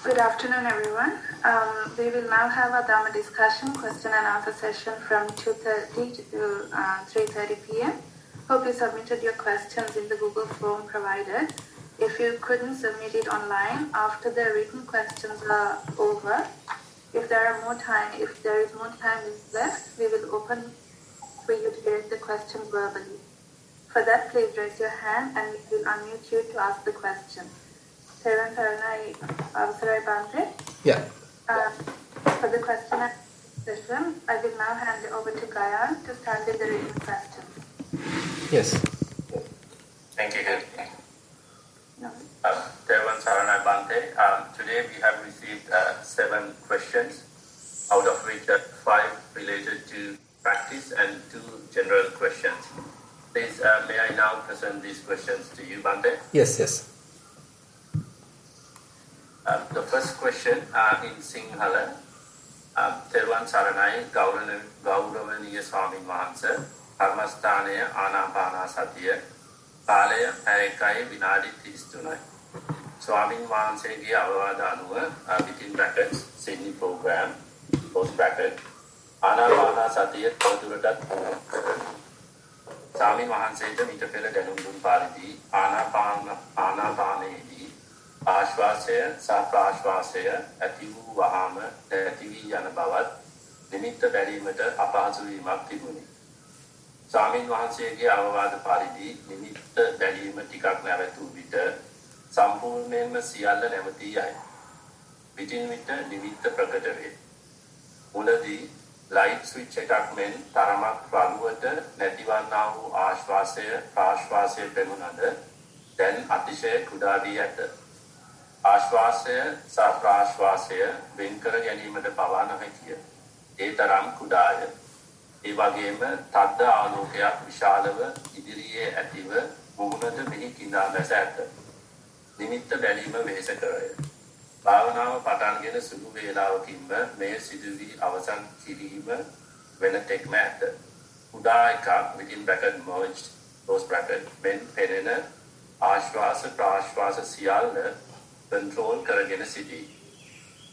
Good afternoon, everyone. We will now have a Dharma discussion, question and answer session from 2:30 to 3:30 p.m. Hope you submitted your questions in the Google form provided. If you couldn't submit it online, after the written questions are over, if there is more time left, we will open for you to direct the questions verbally. For that, please raise your hand and we will unmute you to ask the question. Thero and Vanaya, Bante. Yeah. For the question and session, I will now hand it over to Gayan to start with the written questions. Yes. Thank you. Thero and Bante. Today we have received 7 questions, out of which 5 related to practice and 2 general questions. Please, may I now present these questions to you, Bante? Yes. The first question in Sinhala, Theruvan Saranai, Gauravaniya Swamin Wahansa, Karmasthanaya Anapana Satya, Palaya Ayakai Vinadi 33. Swamin Wahansege Avada Anuva, within brackets, Sydney program, post bracket, Anapana Satya Koduratat. Swamin Wahansege Mitapela Danundun Paridi, Anapanedi. ආශ්වාසය සහ ප්‍රාශ්වාසය ඇති වූ වහාම ඇති වී යන බවත් නිමිත්ත බැලීමට අපහසු වීමක් තිබුණි. ස්වාමින් වහන්සේගේ අවවාද පරිදි නිමිත්ත බැලීම ටිකක් නැවතුණු විට සම්පූර්ණයෙන්ම සියල්ල නැවතී යයි. පිටින් විට නිමිත්ත ප්‍රකට වේ. මුලදී ලයිට් ස්විච් එකක් මෙන් තරමක් රළුවට නැතිවන්නා වූ ආශ්වාසය ප්‍රාශ්වාසය පෙනුනද දැන් අතිශය කුඩා වී ඇත. ආශ්වාසය සහ ප්‍රාශ්වාසය වෙන් කර ගැනීමට පවා නොහැකිය. ඒ තරම් කුඩාය. ඒ වගේම තද්ද ආලෝකයක් විශාලව ඉදිරියේ ඇතිව මුහුණට මෙහි කිඳා බැස ඇත. නිමිත්ත බැලීම වෙහෙස කරය. භාවනාව පටන්ගෙන සුළු වේලාවකින්ම මේ සිදුවී අවසන් කිරීම වෙන තෙක්ම ඇත. කුඩා එකක් within bracket merged close bracket මෙන් පෙනෙන ආශ්වාස ප්‍රාශ්වාස සියල්ල control කරගෙන සිටී.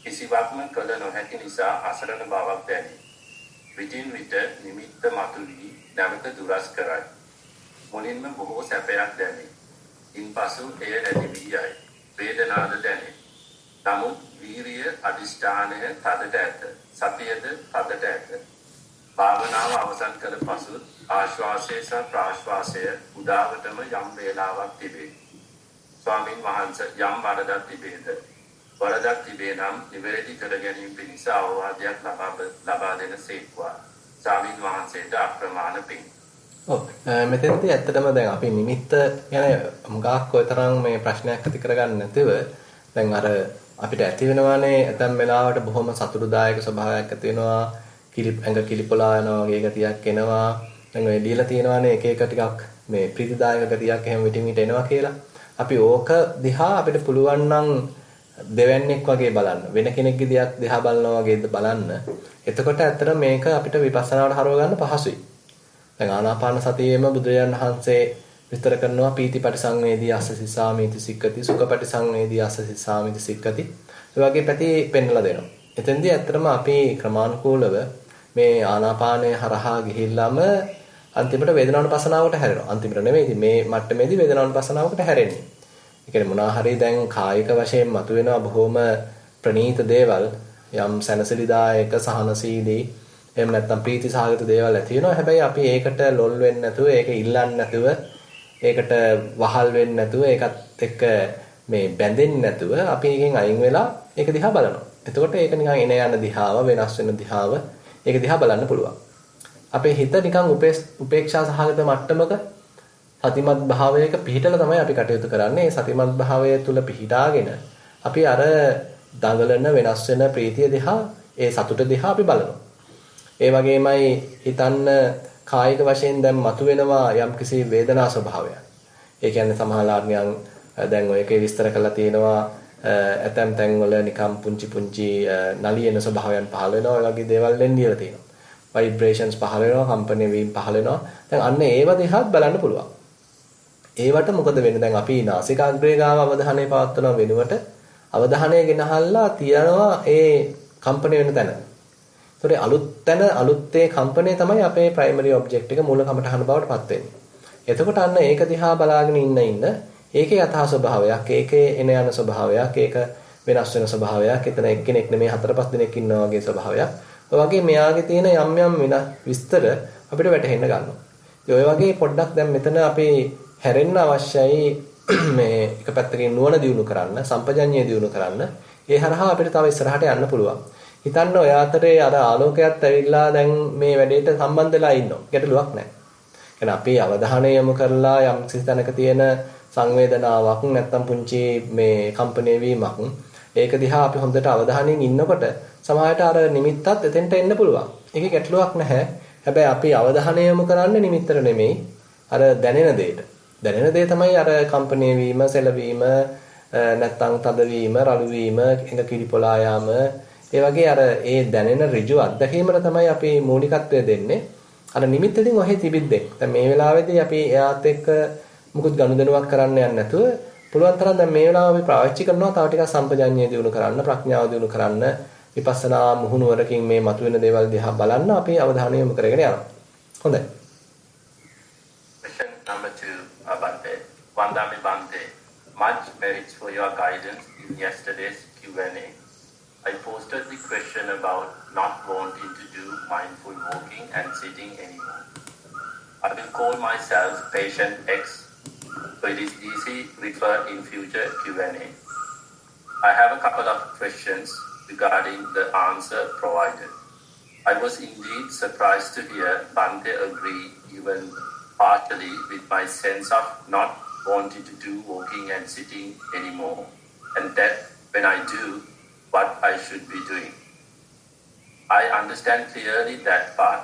කිසිවක්ම කළ නොහැකි නිසා අසරණ බවක් දැනේ. විටින් විට නිමිත්ත මතුවී නැවත දුරස් කරයි. මුලින්ම බොහෝ සැපයක් දැනේ. ඉන්පසු එය නැති වී යයි. වේදනාද දැනේ. නමුත් වීරිය අධිෂ්ඨානය තදට ඇත. සතියද තදට ඇත. භාවනාව අවසන් කළ පසු ආශ්වාසය සහ ප්‍රාශ්වාසය උදාවටම යම් වේලාවක් තිබේ. ස්වාමින් වහන්සේ යම් වරදක් තිබේද? වරදක් තිබේ නම් නිවැරදි කර ගැනීම පිණිස අවවාදයක් ලබා දෙන සේක්වා. ස්වාමින් වහන්සේට අප්‍රමාණ පිං. මෙතෙන්දී ඇත්තටම දැන් අපි නිමිත්ත ගැන මුගක් ඔය තරම් මේ ප්‍රශ්නයක් ඇති කරගන්න නැතිව දැන් අර අපිට ඇති වෙනවානේ ඇතැම් වෙලාවට බොහොම සතුටුදායක ස්වභාවයක් ඇති වෙනවා. ඇඟ කිලිපොලා යනවා වගේ ගතියක් එනවා. දැන් ඔය දීලා තියෙනවානේ එක එක ටිකක් මේ ප්‍රීතිදායක ගතියක් එහෙම විටින් විට එනවා කියලා. අපි ඕක දිහා අපිට පුළුවන් නම් දෙවන්නේක් වගේ බලන්න. වෙන කෙනෙක්ගේ දිහා බලනවා වගේද බලන්න. එතකොට ඇත්තට මේක අපිට විපස්සනාවට හරව ගන්න පහසුයි. දැන් ආනාපාන සතියේම බුදුරජාණන් වහන්සේ විස්තර කරනවා පීති පරිසංවේදී අස්ස සිස්සාමිති සික්කති සුඛ පරිසංවේදී අස්ස සිස්සාමිති සික්කති. ඒ වගේ පැති පෙන්වලා දෙනවා. එතෙන්දී ඇත්තටම අපි ක්‍රමානුකූලව මේ ආනාපානය හරහා ගිහිල්ලාම අන්තිමට වේදනානුපස්සනාවට හැරෙනවා. අන්තිමට නෙමෙයි ඉතින් මේ මට්ටමේදී වේදනානුපස්සනාවකට හැරෙන්නේ. ඒ කියන්නේ මොනවා හරි දැන් කායික වශයෙන් මතුවෙනවා බොහොම ප්‍රණීත දේවල් යම් සැනසෙලිදායක සහනශීලී එහෙම නැත්නම් ප්‍රීතිසහගත දේවල් ඇති වෙනවා. හැබැයි අපි ඒකට ලොල් වෙන්නේ නැතුව ඒක ඉල්ලන්නේ නැතුව ඒකට වහල් වෙන්නේ නැතුව ඒකත් එක්ක මේ බැඳෙන්නේ නැතුව අපි එකෙන් අයින් වෙලා ඒක දිහා බලනවා. එතකොට ඒක නිකන් එන යන දිහාව වෙනස් වෙන දිහාව ඒක දිහා බලන්න පුළුවන්. අපේ හිත නිකන් උපේක්ෂා සහගත මට්ටමක සතිමත් භාවයක පිහිටලා තමයි අපි කටයුතු කරන්නේ. ඒ සතිමත් භාවය තුල පිහිටාගෙන අපි අර දඟලන වෙනස් වෙන ප්‍රීතිය දිහා ඒ සතුට දිහා අපි බලනවා. ඒ වගේමයි හිතන්න කායික වශයෙන් දැන් මතුවෙනවා යම්කිසි වේදනා ස්වභාවයක්. ඒ කියන්නේ සමහරවිට දැන් ඔය එකේ විස්තර කරලා තියෙනවා ඇතැම් තැන්වල නිකම් පුංචි නලියන ස්වභාවයන් පහළ වෙනවා. ඒ වගේ දේවල් වෙන්න ඉඩ තියෙනවා. ভাইබ්‍රේෂන්ස් පහළ වෙනවා, කම්පන වීම පහළ වෙනවා. දැන් අන්න ඒව දිහාත් බලන්න පුළුවන්. ඒවට මොකද වෙන්නේ? දැන් අපි නාසිකාග්‍රේ ගාව අවධානය පවත්වන වෙනුවට අවධානය ගෙනහල්ලා තියනවා ඒ කම්පණය වෙන තැන. ඒතකොට අලුත් තැන අලුත්තේ කම්පණය තමයි අපේ ප්‍රයිමරි ඔබ්ජෙක්ට් එක මූල කමටහන බවට පත් වෙන්නේ. එතකොට අන්න ඒක දිහා බලාගෙන ඉන්න ඒකේ යථා ස්වභාවයක්, ඒකේ එන යන ස්වභාවයක්, ඒක වෙනස් වෙන ස්වභාවයක්, එතන එක්කෙනෙක් නෙමෙයි 4-5 දෙනෙක් ඉන්නවා වගේ ස්වභාවයක්. ඔය වගේ මෙයාගේ තියෙන යම් යම් වෙන විස්තර අපිට වැටහෙන්න ගන්නවා. ඉතින් ඔය වගේ පොඩ්ඩක් දැන් මෙතන අපි හැරෙන්න අවශ්‍යයි මේ එක පැත්තකින් නුවණ දියුණු කරන්න, සම්පජඤ්ඤය දියුණු කරන්න. ඒ හරහා අපිට තව ඉස්සරහට යන්න පුළුවන්. හිතන්න ඔය අතරේ අර ආලෝකයත් ඇවිල්ලා දැන් මේ වැඩේට සම්බන්ධ වෙලා ඉන්නවා. ගැටලුවක් නැහැ. එහෙනම් අපි අවධානය යොමු කරලා යම් කිසි තැනක තියෙන සංවේදනාවක් නැත්තම් පුංචි මේ කම්පණය වීමක් ඒක දිහා අපි හොඳට අවධානයෙන් ඉන්නකොට සමහරට අර නිමිත්තත් එතෙන්ට එන්න පුළුවන්. ඒකේ ගැටලුවක් නැහැ. හැබැයි අපි අවධානය යොමු කරන්නේ නිමිත්තට නෙමෙයි අර දැනෙන දෙයට. දැනෙන දේ තමයි අර කම්පණය වීම, සෙලවීම, නැත්තම් තදවීම, රළු වීම, එඟ කිරිපොලා යාම, ඒ වගේ අර ඒ දැනෙන ඍජු අත්දැකීමට තමයි අපි මූලිකත්වය දෙන්නේ. අර නිමිත්තෙන් ඔහෙ තිබිද්දෙක්. දැන් මේ වෙලාවේදී අපි එයාත් එක්ක මුකුත් ගනුදෙනුවක් කරන්න යන්නේ නැතුව පුළුවන් තරම් දැන් මේ වෙලාව අපි පාවිච්චි කරනවා තව ටිකක් සම්පජඤ්ඤය දියුණු කරන්න, ප්‍රඥාව දියුණු කරන්න, විපස්සනා මුහුණුවරකින් මේ මතුවෙන දේවල් දිහා බලන්න අපි අවධානය යොමු කරගෙන යනවා. හොඳයි. Question number 2, Abante. Vandami Bante. Much merits for your guidance in yesterday's Q&A. I posted the question about not wanting to do mindful walking and sitting anymore. I will call myself patient X, so it is easy to refer in future Q&A. I have a couple of questions regarding the answer provided. I was indeed surprised to hear Bante agree even partially with my sense of not wanting to do walking and sitting anymore, and that when I do, what I should be doing. I understand clearly that part.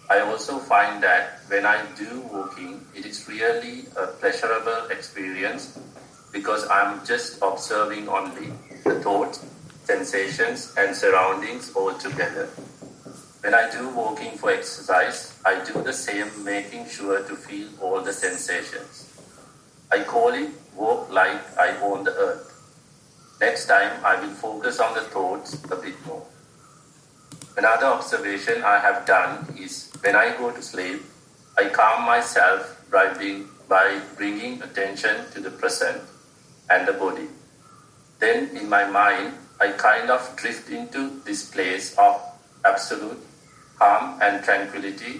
I also find that when I do walking, it is really a pleasurable experience because I'm just observing only the thoughts, sensations and surroundings all together. When I do walking for exercise, I do the same, making sure to feel all the sensations. I call it walk like I own the earth. Next time I will focus on the thoughts a bit more. Another observation I have done is when I go to sleep, I calm myself by bringing attention to the present and the body. Then in my mind, I kind of drift into this place of absolute calm and tranquility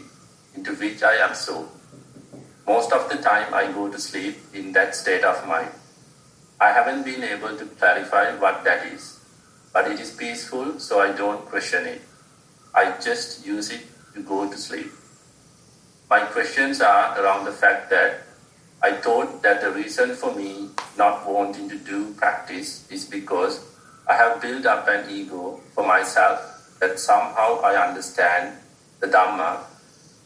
into which I absorb. Most of the time I go to sleep in that state of mind. I haven't been able to clarify what that is, but it is peaceful, so I don't question it. I just use it to go to sleep. My questions are around the fact that I thought that the reason for me not wanting to do practice is because I have built up an ego for myself that somehow I understand the Dhamma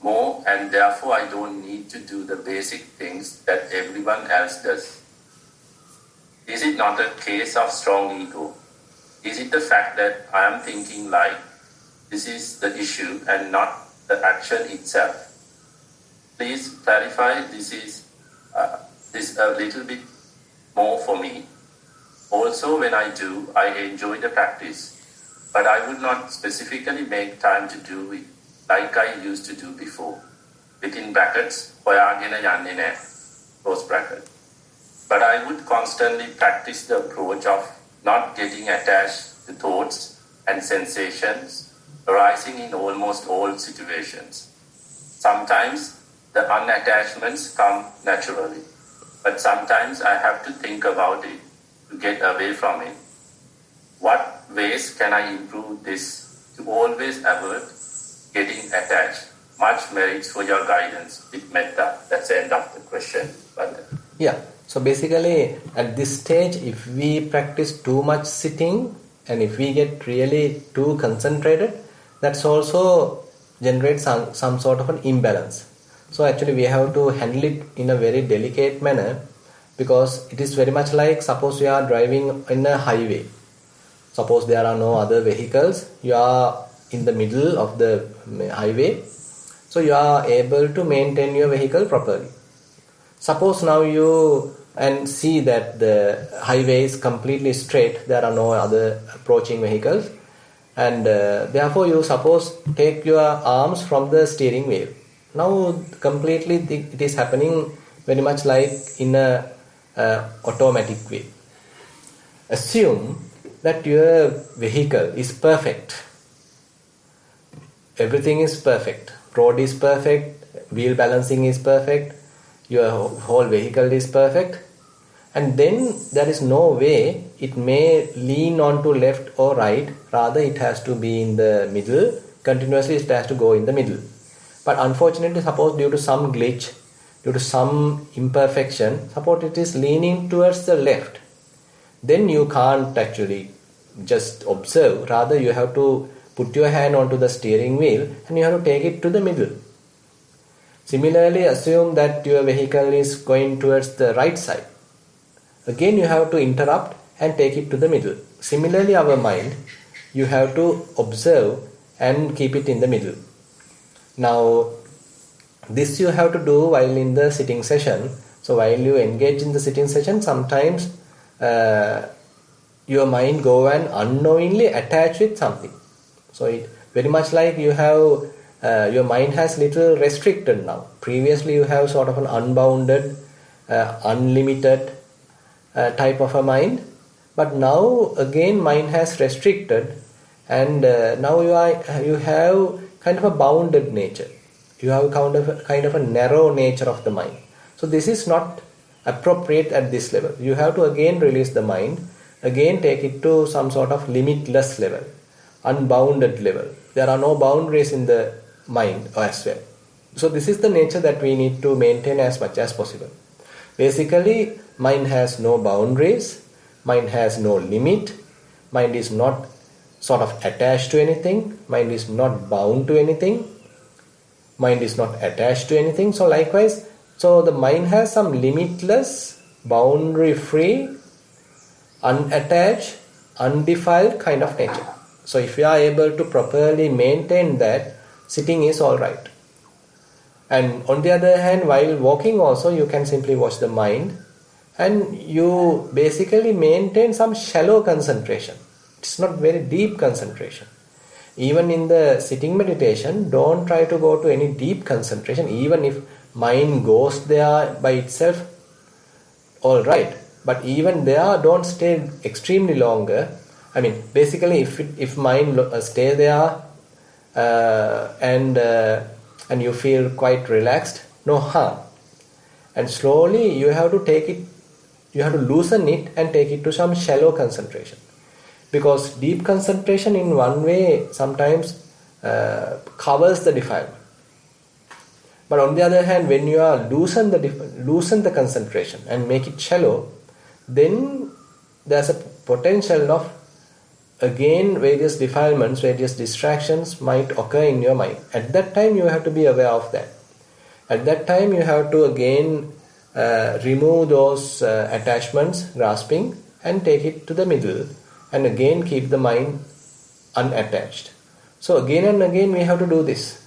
more and therefore I don't need to do the basic things that everyone else does. Is it not a case of strong ego? Is it the fact that I am thinking like this is the issue and not the action itself? Please clarify this a little bit more for me. Also, when I do, I enjoy the practice, but I would not specifically make time to do it like I used to do before. Within brackets, hoyagena yanne naha, close bracket. But I would constantly practice the approach of not getting attached to thoughts and sensations arising in almost all situations. Sometimes the unattachments come naturally, but sometimes I have to think about it to get away from it. What ways can I improve this to always avoid getting attached? Much merits for your guidance with metta. That's the end of the question. Yeah. So basically, at this stage, if we practice too much sitting and if we get really too concentrated, that's also generates some sort of an imbalance. So actually, we have to handle it in a very delicate manner because it is very much like suppose you are driving in a highway. Suppose there are no other vehicles, you are in the middle of the highway, so you are able to maintain your vehicle properly. Suppose now you and see that the highway is completely straight, there are no other approaching vehicles, and therefore you suppose take your arms from the steering wheel. Now completely it is happening very much like in a automatic way. Assume that your vehicle is perfect. Everything is perfect. Road is perfect, wheel balancing is perfect, your whole vehicle is perfect, and then there is no way it may lean on to left or right, rather it has to be in the middle, continuously it has to go in the middle. But unfortunately, suppose due to some glitch, due to some imperfection, suppose it is leaning towards the left, then you can't actually just observe, rather you have to put your hand onto the steering wheel and you have to take it to the middle. Similarly, assume that your vehicle is going towards the right side. Again, you have to interrupt and take it to the middle. Similarly, our mind, you have to observe and keep it in the middle. Now, this you have to do while in the sitting session. So, while you engage in the sitting session, sometimes your mind go and unknowingly attach with something. So, it very much like you have your mind has little restricted now. Previously, you have sort of an unbounded, unlimited type of a mind, but now again mind has restricted, and now you have kind of a bounded nature. You have kind of a narrow nature of the mind. So this is not appropriate at this level. You have to again release the mind, again take it to some sort of limitless level, unbounded level. There are no boundaries in the mind as well. So this is the nature that we need to maintain as much as possible. Basically, mind has no boundaries, mind has no limit, mind is not sort of attached to anything, mind is not bound to anything, mind is not attached to anything. So likewise, so the mind has some limitless, boundary-free, unattached, undefiled kind of nature. So if you are able to properly maintain that, sitting is alright. And on the other hand, while walking also, you can simply watch the mind and you basically maintain some shallow concentration. It's not very deep concentration. Even in the sitting meditation, don't try to go to any deep concentration. Even if mind goes there by itself, alright. But even there, don't stay extremely longer. I mean, basically, if mind stay there and you feel quite relaxed, no harm. And slowly you have to take it, you have to loosen it and take it to some shallow concentration. Because deep concentration in one way sometimes covers the defilement. But on the other hand, when you are loosen the concentration and make it shallow, then there's a potential of again various defilements, various distractions might occur in your mind. At that time you have to be aware of that. At that time you have to again remove those attachments, grasping, and take it to the middle and again keep the mind unattached. So again and again we have to do this.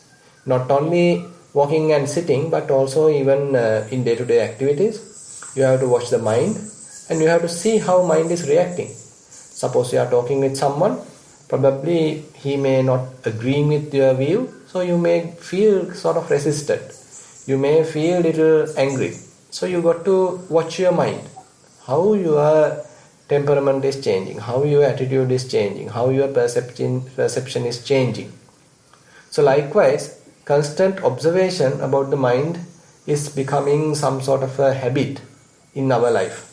Not only walking and sitting, but also even in day-to-day activities, you have to watch the mind and you have to see how mind is reacting. Suppose you are talking with someone, probably he may not agree with your view, so you may feel sort of resisted. You may feel a little angry. So you got to watch your mind, how your temperament is changing, how your attitude is changing, how your perception is changing. So likewise, constant observation about the mind is becoming some sort of a habit in our life.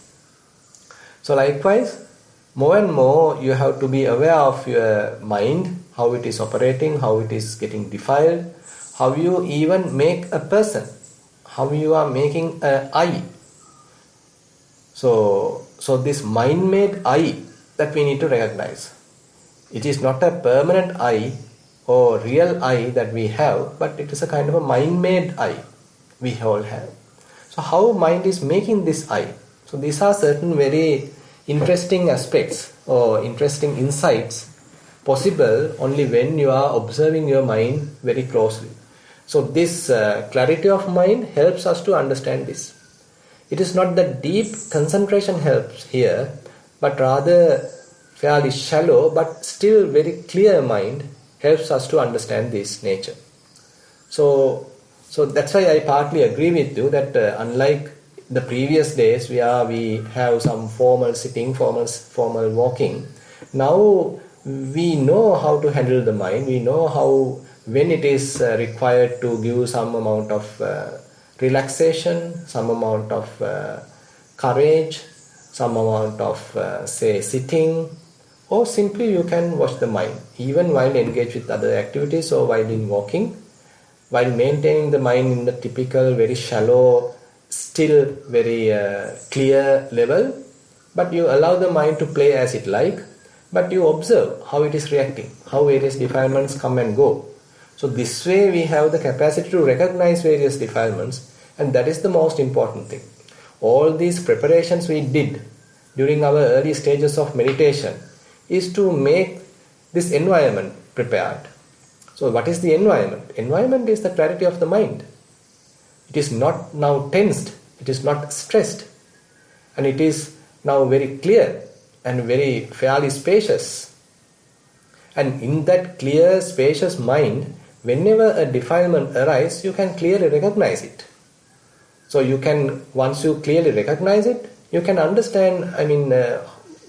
So likewise, more and more you have to be aware of your mind, how it is operating, how it is getting defiled, how you even make a person, how you are making an I. So this mind-made I that we need to recognize. It is not a permanent I or real I that we have, but it is a kind of a mind-made I we all have. So how mind is making this I? So these are certain very interesting aspects or interesting insights possible only when you are observing your mind very closely. So this clarity of mind helps us to understand this. It is not that deep concentration helps here, but rather fairly shallow but still very clear mind helps us to understand this nature. So that's why I partly agree with you that unlike the previous days where we have some formal sitting, formal walking, now we know how to handle the mind. We know how, when it is required to give some amount of relaxation, some amount of courage, some amount of say sitting, or simply you can watch the mind even while engaged with other activities or while in walking, while maintaining the mind in the typical very shallow, still very clear level, but you allow the mind to play as it like, but you observe how it is reacting, how various defilements come and go. So this way we have the capacity to recognize various defilements, and that is the most important thing. All these preparations we did during our early stages of meditation is to make this environment prepared. So what is the environment? Environment is the clarity of the mind. It is not now tensed, it is not stressed, and it is now very clear and very fairly spacious. And in that clear, spacious mind, whenever a defilement arises, you can clearly recognize it. So you can, once you clearly recognize it, you can understand,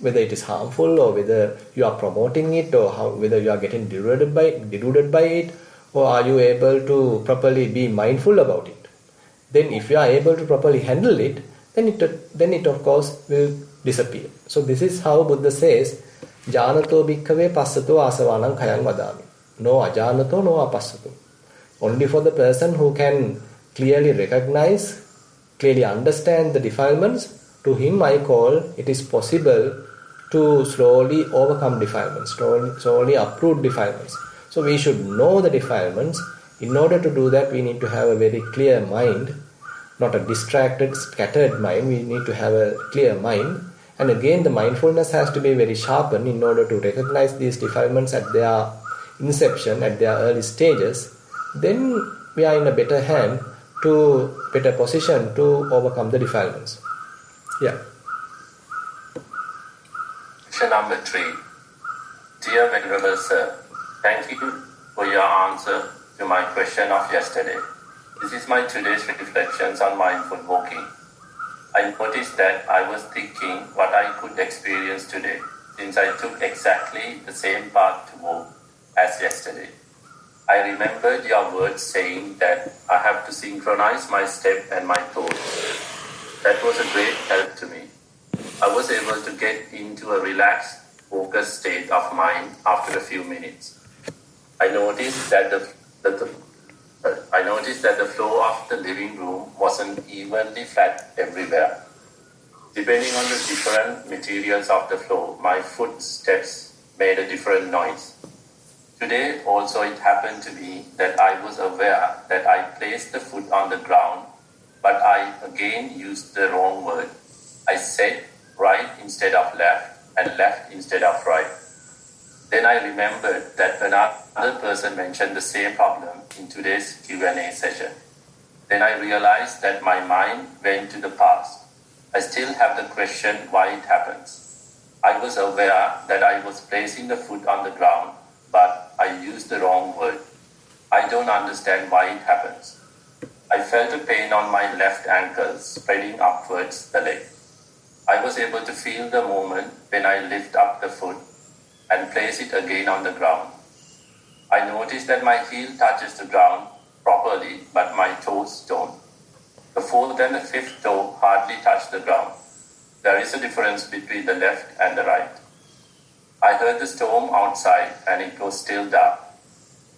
whether it is harmful or whether you are promoting it, or whether you are getting deluded by it, or are you able to properly be mindful about it. Then if you are able to properly handle it, then it of course will disappear. So this is how Buddha says, Janato bhikkhave passato asavanam khayam vadami. No ajanato, no apassato. Only for the person who can clearly recognize, clearly understand the defilements, to him I call it is possible to slowly overcome defilements, slowly uproot defilements. So we should know the defilements. In order to do that, we need to have a very clear mind, not a distracted, scattered mind. We need to have a clear mind. And again, the mindfulness has to be very sharpened in order to recognize these defilements at their inception, at their early stages. Then we are in a better position to overcome the defilements. Yeah. Question number 3. Dear Venerable Sir, thank you for your answer to my question of yesterday. This is my today's reflections on mindful walking. I noticed that I was thinking what I could experience today, since I took exactly the same path to walk as yesterday. I remembered your words saying that I have to synchronize my step and my thoughts. That was a great help to me. I was able to get into a relaxed, focused state of mind after a few minutes. I noticed that the floor of the living room wasn't evenly flat everywhere. Depending on the different materials of the floor, my footsteps made a different noise. Today also it happened to be that I was aware that I placed the foot on the ground, but I again used the wrong word. I said right instead of left and left instead of right. Then I remembered that another person mentioned the same problem in today's Q&A session. Then I realized that my mind went to the past. I still have the question why it happens. I was aware that I was placing the foot on the ground, but I used the wrong word. I don't understand why it happens. I felt a pain on my left ankle spreading upwards the leg. I was able to feel the moment when I lift up the foot and place it again on the ground. I noticed that my heel touches the ground properly, but my toes don't. The fourth and the fifth toe hardly touch the ground. There is a difference between the left and the right. I heard the storm outside and it was still dark.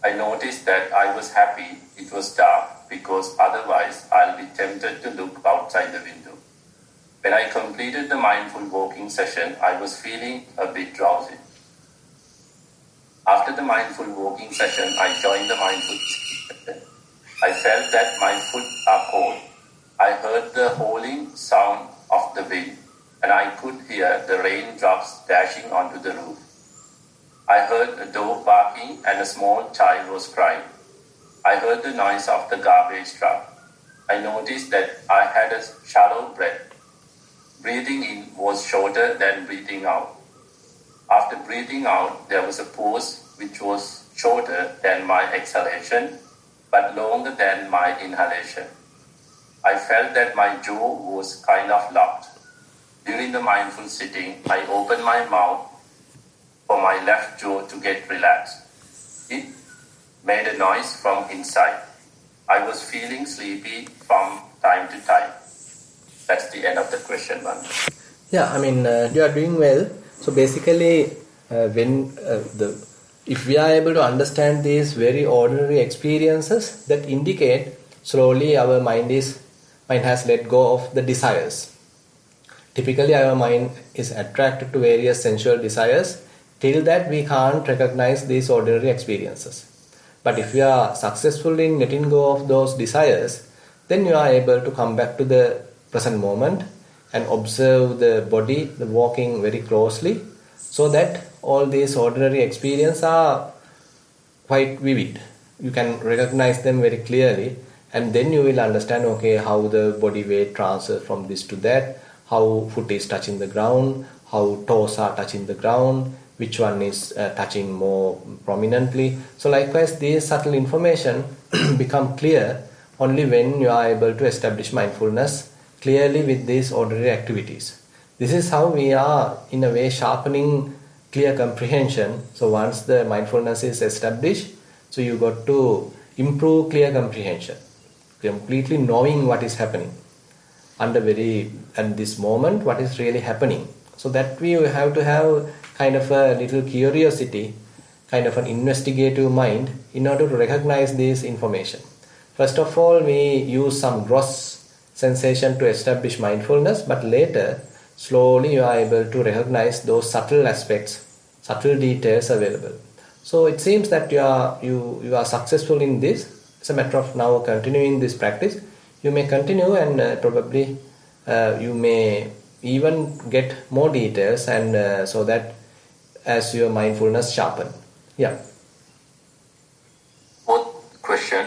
I noticed that I was happy it was dark because otherwise I'll be tempted to look outside the window. When I completed the mindful walking session, I was feeling a bit drowsy. After the mindful walking session, I joined the mindful session. I felt that my foot are cold. I heard the howling sound of the wind, and I could hear the raindrops dashing onto the roof. I heard a dog barking and a small child was crying. I heard the noise of the garbage truck. I noticed that I had a shallow breath. Breathing in was shorter than breathing out. After breathing out, there was a pause which was shorter than my exhalation, but longer than my inhalation. I felt that my jaw was kind of locked. During the mindful sitting, I opened my mouth for my left jaw to get relaxed. It made a noise from inside. I was feeling sleepy from time to time. That's the end of the question, one. Yeah, I mean, you are doing well. So basically, if we are able to understand these very ordinary experiences, that indicate slowly our mind has let go of the desires. Typically, our mind is attracted to various sensual desires. Till that, we can't recognize these ordinary experiences. But if you are successful in letting go of those desires, then you are able to come back to the present moment and observe the body, the walking very closely, so that all these ordinary experiences are quite vivid. You can recognize them very clearly, and then you will understand, okay, how the body weight transfers from this to that, how foot is touching the ground, how toes are touching the ground, which one is touching more prominently. So likewise, these subtle information become clear only when you are able to establish mindfulness clearly with these ordinary activities. This is how we are in a way sharpening clear comprehension. So once the mindfulness is established, so you got to improve clear comprehension, completely knowing what is happening at this moment, what is really happening. So that we have to have kind of a little curiosity, kind of an investigative mind in order to recognize this information. First of all, we use some gross sensation to establish mindfulness, but later, slowly you are able to recognize those subtle aspects, subtle details available. So it seems that you are successful in this. It's a matter of now continuing this practice. You may continue, and probably you may even get more details, and so that as your mindfulness sharpen. Yeah. Fourth question,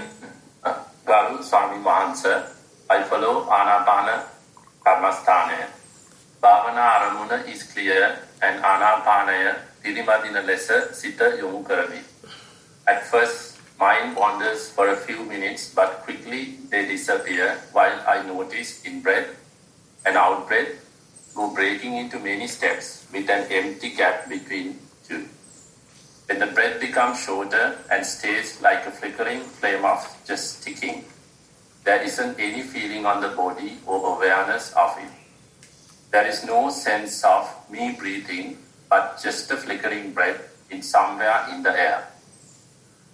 Garu Swami answer. I follow Anapana Karmasthana. Bhavana Aramuna is clear and Anapanaya Pirimadina lesser Sita Yomu Karami. At first, mind wanders for a few minutes, but quickly they disappear while I notice in breath and out breath go breaking into many steps with an empty gap between two. When the breath becomes shorter and stays like a flickering flame of just ticking, there isn't any feeling on the body or awareness of it. There is no sense of me breathing, but just a flickering breath in somewhere in the air.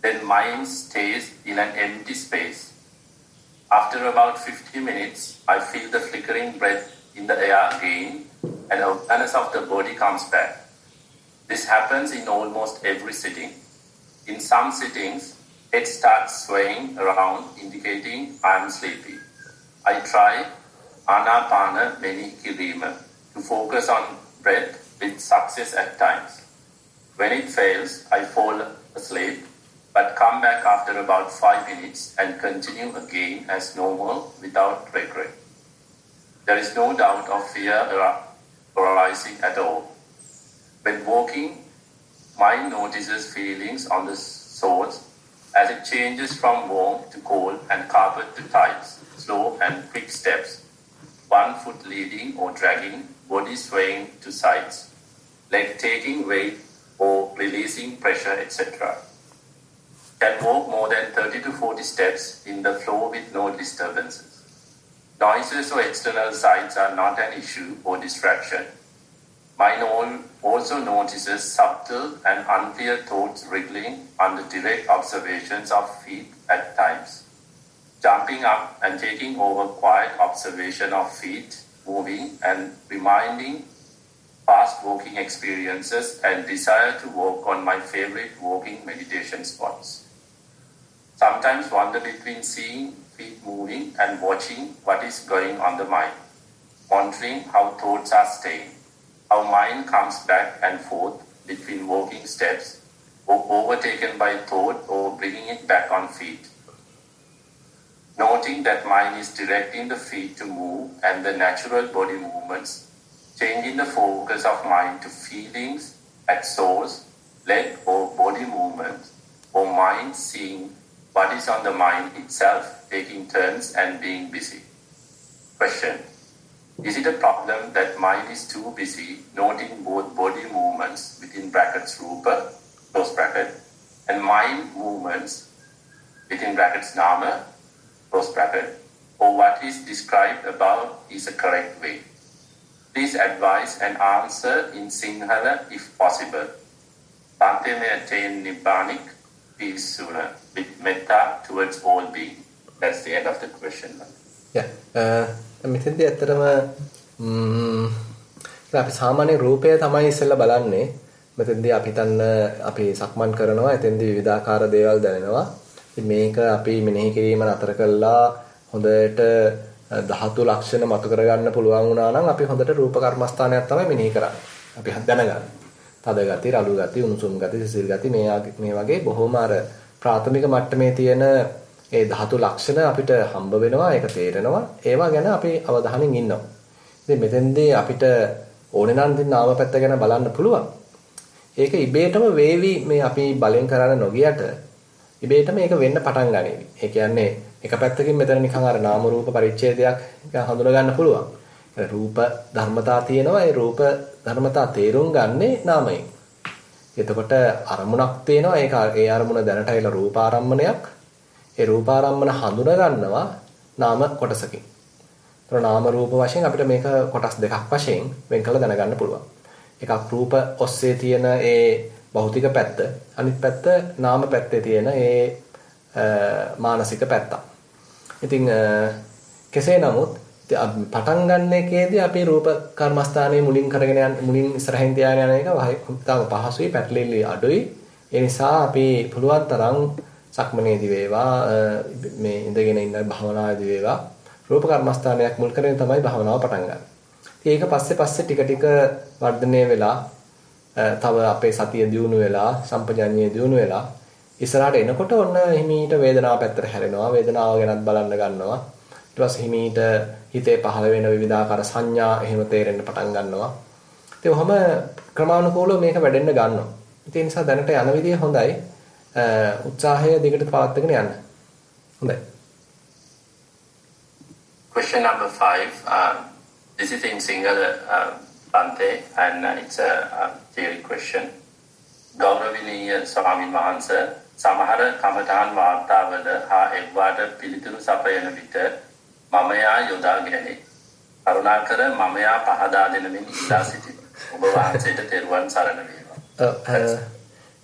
Then mind stays in an empty space. After about 50 minutes, I feel the flickering breath in the air again, and awareness of the body comes back. This happens in almost every sitting. In some sittings, it starts swaying around, indicating I am sleepy. I try Anapana Meni Kirima to focus on breath with success at times. When it fails, I fall asleep, but come back after about 5 minutes and continue again as normal without regret. There is no doubt of fear arising at all. When walking, mind notices feelings on the soles as it changes from warm to cold and carpet to tights, slow and quick steps, one foot leading or dragging, body swaying to sides, leg taking weight or releasing pressure, etc. Can walk more than 30 to 40 steps in the floor with no disturbances. Noises or external sights are not an issue or distraction. Mind also notices subtle and unclear thoughts wriggling under direct observations of feet at times. Jumping up and taking over quiet observation of feet moving and reminding past walking experiences and desire to walk on my favorite walking meditation spots. Sometimes wander between seeing feet moving and watching what is going on the mind, monitoring how thoughts are staying, how mind comes back and forth between walking steps or overtaken by thought or bringing it back on feet. noting that mind is directing the feet to move and the natural body movements, changing the focus of mind to feelings at source, leg or body movements, or mind seeing what is on the mind itself, taking turns and being busy. Question. Is it a problem that mind is too busy noting both body movements within brackets rupa, close bracket, and mind movements within brackets nama, close bracket, or what is described above is a correct way? Please advise and answer in Sinhala if possible. Bhante may attain Nibbanic peace sooner with metta towards all being. That's the end of the question. Yeah. මෙතෙන්දී ඇත්තටම අපි සාමාන්‍ය රූපය තමයි ඉස්සෙල්ලා බලන්නේ. මෙතෙන්දී අපි හිතන්න අපි සක්මන් කරනවා. එතෙන්දී විවිධාකාර දේවල් දැනෙනවා. ඉතින් මේක අපි මෙනෙහි කිරීම නතර කළා හොඳට ධාතු ලක්ෂණ මතු කරගන්න පුළුවන් වුණා නම් අපි හොඳට රූප කර්මස්ථානයක් තමයි මෙනෙහි කරන්නේ. අපි දැනගන්න. තද ගති, රළු ගති, උණුසුම් ගති, සිසිල් ගති මේ වගේ බොහොම අර ප්‍රාථමික මට්ටමේ තියෙන ඒ ධාතු ලක්ෂණ අපිට හම්බ වෙනවා, ඒක තේරෙනවා. ඒවා ගැන අපි අවධානයෙන් ඉන්නවා. ඉතින් මෙතෙන්දී අපිට ඕනේ නම් ඉතින් නාම පැත්ත ගැන බලන්න පුළුවන්. ඒක ඉබේටම වේවි මේ අපි බලෙන් කරන්න නොගියට ඉබේටම ඒක වෙන්න පටන් ගනීවි. ඒ කියන්නේ එක පැත්තකින් මෙතන නිකන් අර නාම රූප පරිච්ඡේදයක් හඳුනා ගන්න පුළුවන්. රූප ධර්මතා තියෙනවා. ඒ රූප ධර්මතා තේරුම් ගන්නේ නාමයෙන්. එතකොට අරමුණක් තියෙනවා. ඒක ඒ අරමුණ දැනට ඇවිල්ලා රූපාරම්මණයක්. ඒ රූපාරම්මන හඳුනා ගන්නවා නාම කොටසකින්. ඒතර නාම රූප වශයෙන් අපිට මේක කොටස් දෙකක් වශයෙන් වෙන් කරලා දැනගන්න පුළුවන්. එකක් රූප ඔස්සේ තියෙන ඒ භෞතික පැත්ත, අනිත් පැත්ත නාම පැත්තේ තියෙන ඒ මානසික පැත්ත. ඉතින් කෙසේ නමුත් පටන් ගන්න එකේදී අපි රූප කර්මස්ථානයේ මුලින් කරගෙන මුලින් ඉස්සරහින් තියාගෙන යන එක තාම පහසුයි, පැටලෙලි අඩුයි. ඒ නිසා අපි පුළුවන් තරම් සක්මනේදී වේවා මේ ඉඳගෙන ඉන්න භාවනාවේදී වේවා රූප කර්මස්ථානයක් මුල් කරගෙන තමයි භාවනාව පටන් ගන්න. ඒක පස්සේ ටික ටික වර්ධනය වෙලා තව අපේ සතිය දියුණු වෙලා සම්පජඤ්ඤය දියුණු වෙලා ඉස්සරහට එනකොට ඔන්න හිමීට වේදනාව පැත්තට හැරෙනවා. වේදනාව ගැනත් බලන්න ගන්නවා. ඊට පස්සේ හිමීට හිතේ පහළ වෙන විවිධාකාර සංඥා එහෙම තේරෙන්න පටන් ගන්නවා. ඉතින් ඔහම ක්‍රමානුකූලව මේක වැඩෙන්න ගන්නවා. ඒ නිසා දැනට යන විදිය හොඳයි. උත්සාහය දිගට පවත්වාගෙන යන්න. හොඳයි. Question number 5. This is in Sinhala, Bhante, and it's a theory question. ගෞරවනීය ස්වාමීන් වහන්සේ සමහර කමඨාන් වාර්තාවල හා එක්වාට පිළිතුරු සපයන විට මමයා යොදා ගැනේ. කරුණාකර මමයා පහදා දෙන මෙන් ඉල්ලා සිටිනවා. ඔබ වහන්සේට තෙරුවන් සරණ වේවා.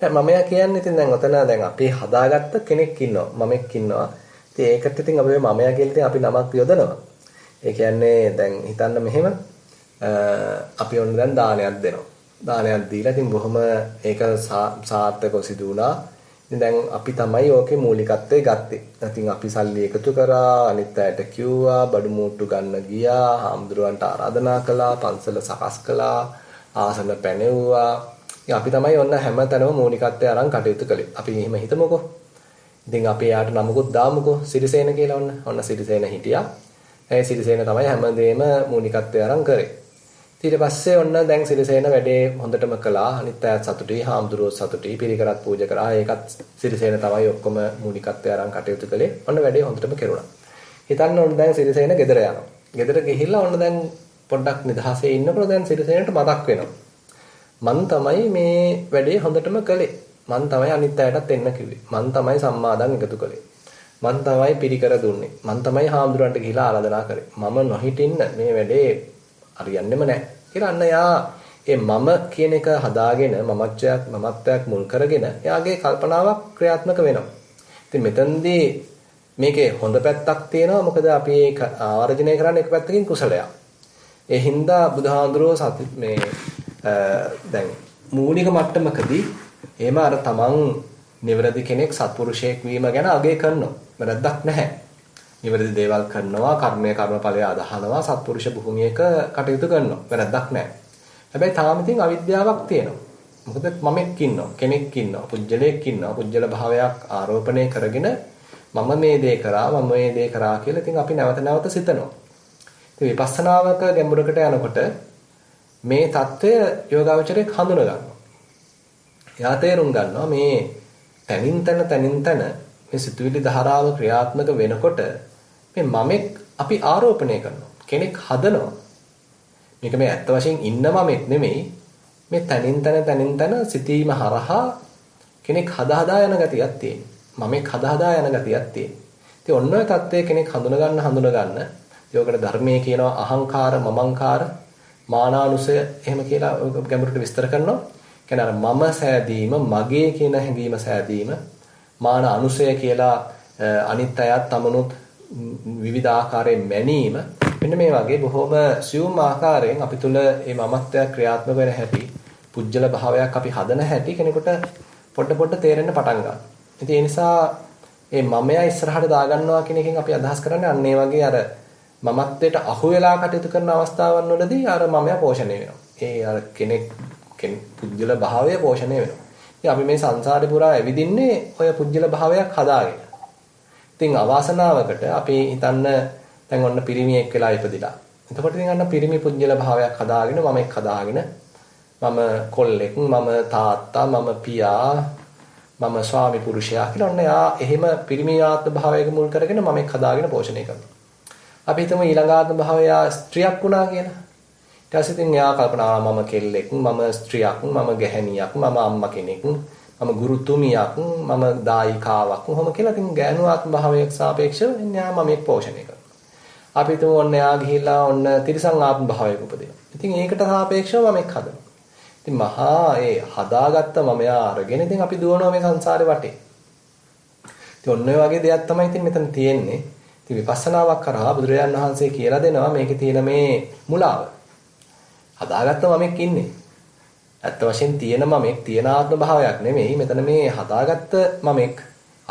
දැන් මමයා කියන්නේ ඉතින් දැන් ඔතන දැන් අපි හදාගත්ත කෙනෙක් ඉන්නවා. මමෙක් ඉන්නවා. ඉතින් ඒකට ඉතින් අපි මමයා කියලා ඉතින් අපි නමක් යොදනවා. ඒ කියන්නේ දැන් හිතන්න මෙහෙම අපි ඔන්න දැන් දානයක් දෙනවා. දානයක් දීලා ඉතින් බොහොම ඒක සාර්ථකව සිදු වුණා. ඉතින් දැන් අපි තමයි ඕකේ මූලිකත්වයේ ගත්තේ. ඉතින් අපි සල්ලි එකතු කරා, අනිත් අයට කිව්වා, බඩු මුට්ටු ගන්න ගියා, හාමුදුරුවන්ට ආරාධනා කළා, පන්සල සකස් කළා, ආසන පැනෙව්වා. අපි තමයි ඔන්න හැමතැනම මූලිකත්වයේ අරන් කටයුතු කළේ. අපි එහෙම හිතමුකෝ. ඉතින් අපි යාට නමකුත් දාමුකෝ සිරිසේන කියලා ඔන්න සිරිසේන හිටියා. ඒ සිරිසේන තමයි හැමදේම මූලිකත්වයේ අරන් කරේ. ඊට පස්සේ ඔන්න දැන් සිරිසේන වැඩේ හොඳටම කළා. අනිත් අයත් සතුටුයි, හාමුදුරුවෝ සතුටුයි, පිරිකරත් පූජා කරා. ඒකත් සිරිසේන තමයි ඔක්කොම මූලිකත්වයේ අරන් කටයුතු කළේ. ඔන්න වැඩේ හොඳටම කෙරුණා. හිතන්න ඔන්න දැන් සිරිසේන ගෙදර යනවා. ගෙදර ගිහිල්ලා ඔන්න දැන් පොඩ්ඩක් නිදහසේ ඉන්නකොට දැන් සිරිසේනට මතක් වෙනවා. මං තමයි මේ වැඩේ හොඳටම කළේ. මං තමයි අනිත් අයටත් එන්න කිව්වේ. මං තමයි සම්මාදන් එකතු කළේ. මං තමයි පිරිකර දුන්නේ. මං තමයි හාමුදුරන්ට ගිහිලා ආරාධනා කරේ. මම නොහිටින්න මේ වැඩේ හරියන්නේම නැහැ. කියලා අන්න යා ඒ මම කියන එක හදාගෙන මමත්වයක් මුල් කරගෙන එයාගේ කල්පනාවක් ක්‍රියාත්මක වෙනවා. ඉතින් මෙතනදී මේකේ හොඳ පැත්තක් තියෙනවා. මොකද අපි ඒක ආවර්ජනය කරන්නේ එක පැත්තකින් කුසලයක්. ඒ හින්දා බුදුහාඳුරෝ මේ දැන් මූලික මට්ටමකදී එහෙම අර තමන් නිවැරදි කෙනෙක් සත්පුරුෂයෙක් වීම ගැන අගය කරනවා. වැරද්දක් නැහැ. නිවැරදි දේවල් කරනවා, කර්මඵලය අදහනවා, සත්පුරුෂ භූමියක කටයුතු කරනවා. වැරද්දක් නැහැ. හැබැයි තාම ඉතින් අවිද්‍යාවක් තියෙනවා. මොකද මමෙක් ඉන්නවා, කෙනෙක් ඉන්නවා, පුජ්‍යලයක් ඉන්නවා, පුජ්‍යල භාවයක් ආරෝපණය කරගෙන මම මේ දේ කරා කියලා ඉතින් අපි නැවත නැවත සිතනවා. ඉතින් විපස්සනාවක ගැඹුරකට යනකොට මේ தত্ত্বය යෝගාවචරයේ හඳුන ගන්නවා. එයා තේරුම් ගන්නවා මේ තනින් තන මේ සිතුවිලි ධාරාව ක්‍රියාත්මක වෙනකොට මේ මමෙක් අපි ආරෝපණය කරනවා. කෙනෙක් හදනවා. මේක මේ ඇත්ත වශයෙන් ඉන්න මමෙක් නෙමෙයි. මේ තනින් තන සිතීම හරහා කෙනෙක් හදා යන ගතියක් තියෙනවා. මමෙක් හදා යන ගතියක් තියෙනවා. ඉතින් ඔන්න ඔය தත්ත්වයේ කෙනෙක් හඳුන ගන්න. ඒකට ධර්මයේ කියනවා අහංකාර, මමංකාර, මානානුසය එහෙම කියලා ගැඹුරට විස්තර කරනවා. කියන්නේ අර මම සෑදීම, මගේ කියන හැඟීම සෑදීම, මාන අනුසය කියලා අනිත් අයත් තමනුත් විවිධ ආකාරයෙන් මැනීම. මෙන්න මේ වගේ බොහොම සියුම් ආකාරයෙන් අපි තුල මේ මමත්වයක් ක්‍රියාත්මක වෙන හැටි, පුජ්‍යල භාවයක් අපි හදන හැටි කෙනෙකුට පොඩ තේරෙන්න පටන් ගන්නවා. ඉතින් ඒ නිසා මේ මමයා ඉස්සරහට දාගන්නවා කියන එකෙන් අපි අදහස් කරන්නේ අන්න ඒ වගේ අර මමත්වයට අහු වෙලා කටයුතු කරන අවස්ථාවන් වලදී අර මමයා පෝෂණය වෙනවා. ඒ අර කෙනෙක් පුජ්‍යල භාවය පෝෂණය වෙනවා. ඉතින් අපි මේ සංසාරේ පුරා ඇවිදින්නේ ඔය පුජ්‍යල භාවයක් හදාගෙන. ඉතින් අවාසනාවකට අපි හිතන්න දැන් ඔන්න පිරිමියෙක් වෙලා ඉපදිලා. එතකොට ඉතින් අන්න පිරිමි පුජ්‍යල භාවයක් හදාගෙන මමෙක් හදාගෙන මම කොල්ලෙක්, මම තාත්තා, මම පියා, මම ස්වාමි පුරුෂයා කියලා ඔන්න යා එහෙම පිරිමි ආත්ම භාවයක මුල් කරගෙන මමෙක් හදාගෙන පෝෂණය කරනවා. අපි හිතමු ඊළඟ ආත්ම භාවය ස්ත්‍රියක් වුණා කියලා. ඊට පස්සේ ඉතින් එයා කල්පනා මම කෙල්ලෙක්, මම ස්ත්‍රියක්, මම ගැහණියක්, මම අම්මා කෙනෙක්, මම ගුරුතුමියක්, මම දායිකාවක් කොහොම කියලා ඉතින් ගෑනු ආත්ම භාවයක සාපේක්ෂව එයා මම එක් පෝෂණය කරනවා. අපි හිතමු ඔන්න එයා ගිහිල්ලා ඔන්න තිරිසන් ආත්ම භාවයක උපදිනවා. ඉතින් ඒකට සාපේක්ෂව මම එක් හදනවා. ඉතින් මහා ඒ හදාගත්ත මම එයා අරගෙන ඉතින් අපි දුවනවා මේ සංසාරේ වටේ. ඉතින් ඔන්න ඔය වගේ දෙයක් තමයි ඉතින් මෙතන තියෙන්නේ. ඉතින් විපස්සනාවක් කරා බුදුරජාණන් වහන්සේ කියලා දෙනවා මේකේ තියෙන මේ මුලාව. හදාගත්ත මමෙක් ඉන්නේ. ඇත්ත වශයෙන් තියෙන මමෙක් තියෙන ආත්ම භාවයක් නෙමෙයි. මෙතන මේ හදාගත්ත මමෙක්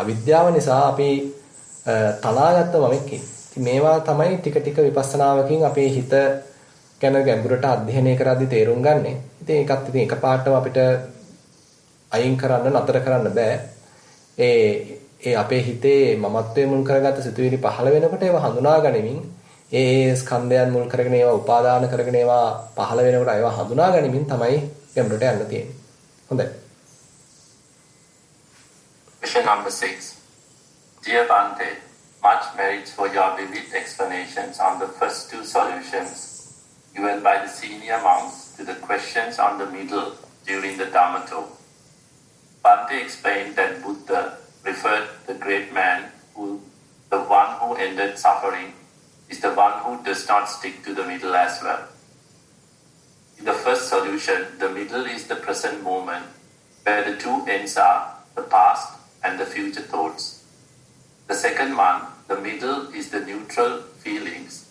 අවිද්‍යාව නිසා අපි තලාගත්ත මමෙක් ඉන්නේ. ඉතින් මේවා තමයි ටික ටික විපස්සනාවකින් අපේ හිත ගැන ගැඹුරට අධ්‍යයනය කරද්දී තේරුම් ගන්නෙ. ඉතින් ඒකත් ඉතින් එකපාරටම අපිට අයින් කරන්න නතර කරන්න බෑ. ඒ අපේ හිතේ මමත්වයේ මුල් කරගත්ත සිතුවිලි පහළ වෙනකොට ඒවා හඳුනා ගනිමින් ඒ ස්කන්ධයන් මුල් කරගෙන ඒවා උපාදාන කරගෙන ඒවා පහළ වෙනකොට ඒවා හඳුනා ගනිමින් තමයි ගැඹුරට යන්න තියෙන්නේ. හොඳයි. Question number 6. Dear Bhante, much merits for your vivid explanations on the first two solutions given by the senior monks to the questions on the middle during the Dhamma talk. Bhante explained that Buddha referred the great man who, the one who ended suffering, is the one who does not stick to the middle as well. In the first solution, the middle is the present moment, where the two ends are the past and the future thoughts. The second one, the middle is the neutral feelings,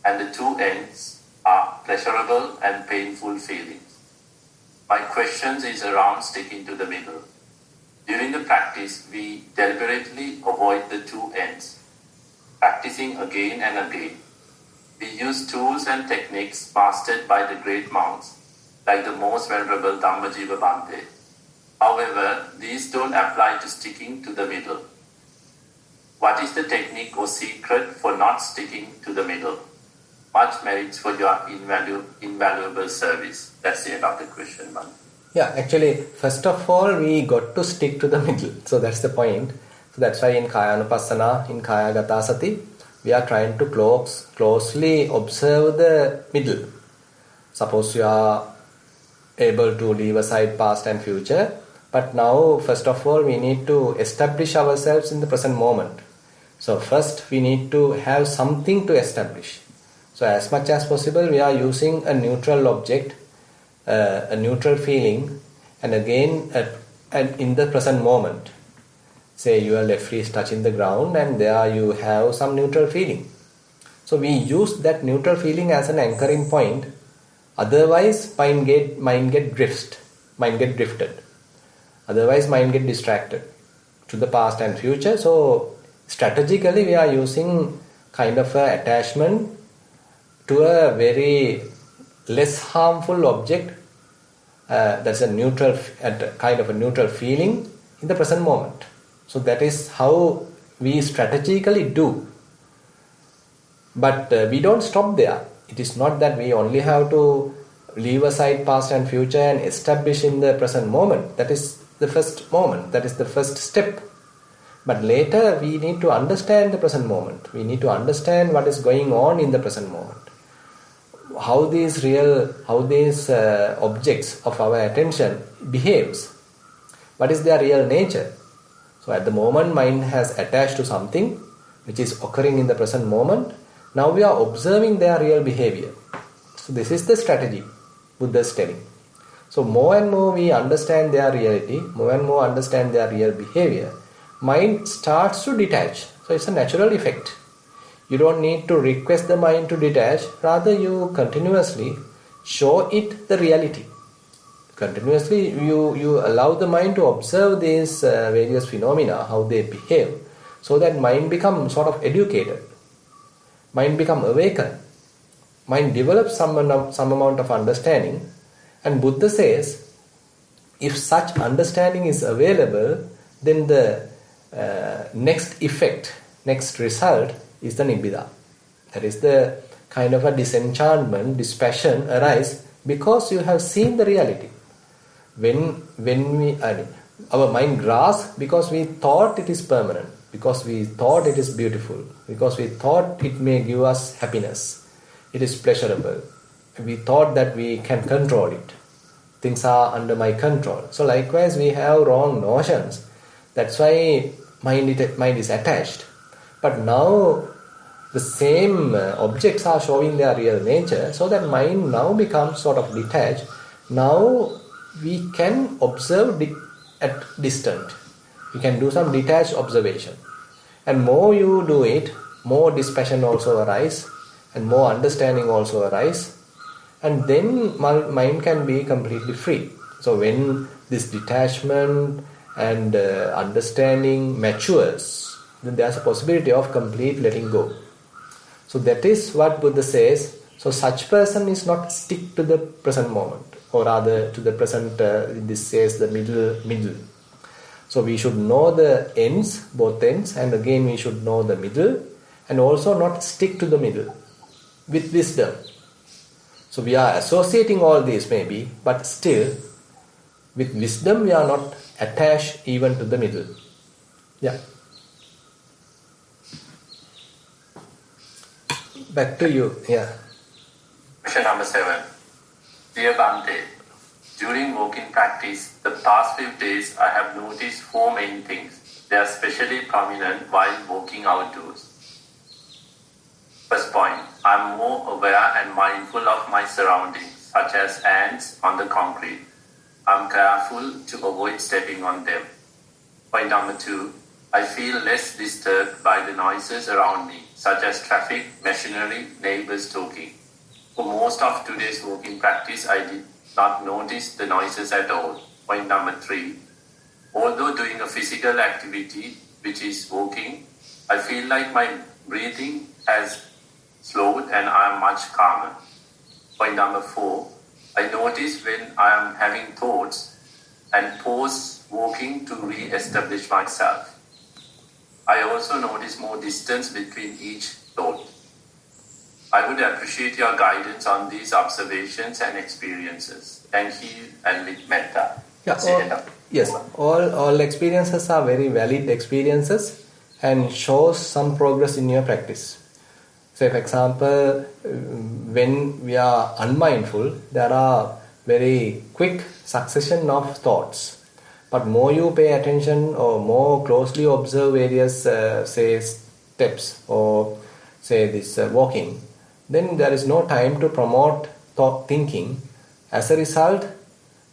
and the two ends are pleasurable and painful feelings. My questions is around sticking to the middle. During the practice, we deliberately avoid the two ends, practicing again and again. We use tools and techniques mastered by the great monks, like the most venerable Dhammajiva Bhante. However, these don't apply to sticking to the middle. What is the technique or secret for not sticking to the middle? Much merits for your invaluable service. That's the end of the question, Bhante. Yeah, actually, first of all, we got to stick to the middle. So that's the point. So that's why in Kayanupassana, in Kayagata Sati, we are trying to closely observe the middle. Suppose you are able to leave aside past and future, but now, first of all, we need to establish ourselves in the present moment. So first, we need to have something to establish. So as much as possible, we are using a neutral object, a neutral feeling, and again in the present moment. Say your left feet is touching the ground and there you have some neutral feeling. So we use that neutral feeling as an anchoring point. Otherwise, mind get drifted. Otherwise, mind get distracted to the past and future. So strategically, we are using kind of a attachment to a very less harmful object. That's a neutral, kind of a neutral feeling in the present moment. So that is how we strategically do. But we don't stop there. It is not that we only have to leave aside past and future and establish in the present moment. That is the first moment. That is the first step. But later we need to understand the present moment. We need to understand what is going on in the present moment. How these objects of our attention behaves. What is their real nature? So at the moment mind has attached to something which is occurring in the present moment. Now we are observing their real behavior. So this is the strategy Buddha is telling. So more and more we understand their reality, more and more understand their real behavior, mind starts to detach. So it's a natural effect. You don't need to request the mind to detach, rather you continuously show it the reality. Continuously you allow the mind to observe these various phenomena, how they behave, so that mind becomes sort of educated. Mind becomes awakened. Mind develops some amount of understanding. And Buddha says, if such understanding is available, then the next effect, next result is the nibbida. That is the kind of a disenchantment, dispassion arise because you have seen the reality. Our mind grasps because we thought it is permanent, because we thought it is beautiful, because we thought it may give us happiness, it is pleasurable. We thought that we can control it. Things are under my control. So likewise we have wrong notions. That's why mind is attached. But now the same objects are showing their real nature, so that mind now becomes sort of detached. Now we can observe at distance. You can do some detached observation. And more you do it, more dispassion also arise, and more understanding also arise. And then mind can be completely free. So when this detachment and understanding matures, then there's a possibility of complete letting go. So that is what Buddha says. So such person is not stick to the present moment, or rather to the present, this says the middle. So we should know the ends, both ends, and again we should know the middle, and also not stick to the middle with wisdom. So we are associating all these maybe, but still with wisdom we are not attached even to the middle. Yeah. Back to you. Yeah. Question number 7. Dear Bhante, during walking practice, the past few days I have noticed 4 main things. They are especially prominent while walking outdoors. First point, I am more aware and mindful of my surroundings, such as ants on the concrete. I am careful to avoid stepping on them. Point number 2, I feel less disturbed by the noises around me, such as traffic, machinery, neighbors talking. For most of today's walking practice, I did not notice the noises at all. Point number 3, although doing a physical activity, which is walking, I feel like my breathing has slowed and I am much calmer. Point number 4, I notice when I am having thoughts and pause walking to re-establish myself. I also notice more distance between each thought. I would appreciate your guidance on these observations and experiences. Thank you, and with metta. Yeah, all experiences are very valid experiences and shows some progress in your practice. Say, for example, when we are unmindful, there are very quick succession of thoughts. But more you pay attention or more closely observe various, say, steps or say this walking, then there is no time to promote thinking. As a result,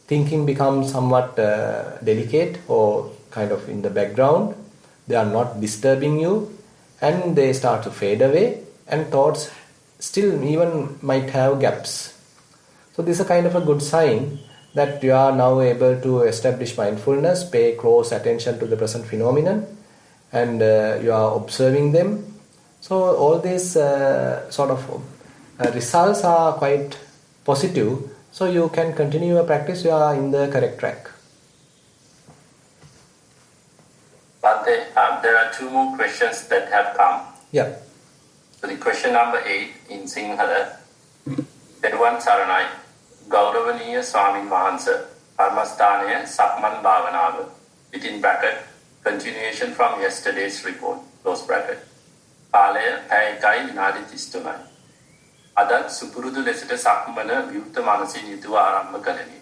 thinking becomes somewhat delicate or kind of in the background. They are not disturbing you and they start to fade away, and thoughts still even might have gaps. So this is a kind of a good sign that you are now able to establish mindfulness, pay close attention to the present phenomenon, and you are observing them. So all these sort of results are quite positive. So you can continue your practice, you are in the correct track. Bante, there are two more questions that have come. Yeah. So the question number 8 in Sinhala. Thero Saranai, Gauravaniya Swamin Vahansa, Parmasthanaya Sakman Bhavanava, within bracket, continuation from yesterday's report, close bracket. Palaya Payakai Vinadi Tistunai. Adat Supurudu Lesita Sakmana Vyutta Manasin Yutu Aramba Kalani.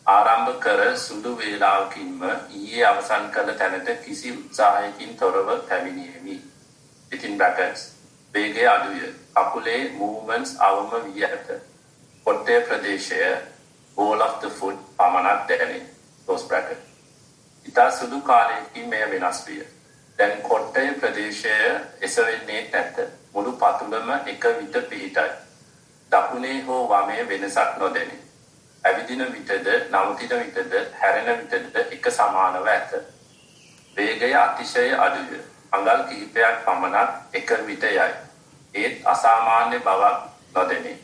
ආරම්භ කර සුළු වේලාවකින්ම ඊයේ අවසන් කළ තැනට කිසි උත්සාහයකින් තොරව පැමිණියෙමි. Within brackets, වේගය අඩුය. කකුලේ movements අවම වී ඇත. කොට්ටේ ප්‍රදේශය ball of the foot පමණක් දැනේ. Close bracket. ඉතා සුළු කාලයකින් මෙය වෙනස් විය. දැන් කොට්ටේ ප්‍රදේශය එසවෙන්නේ නැත. මුළු පතුලම එක විට පිහිටයි. දකුණේ හෝ වමේ වෙනසක් නොදැනේ. ඇවිදින විටද නවතින විටද හැරෙන විටද එක සමානව ඇත. වේගය අතිශය අඩුය. අඟල් කිහිපයක් පමණක් එක විට යයි. ඒත් අසාමාන්‍ය බවක් නොදැනේ.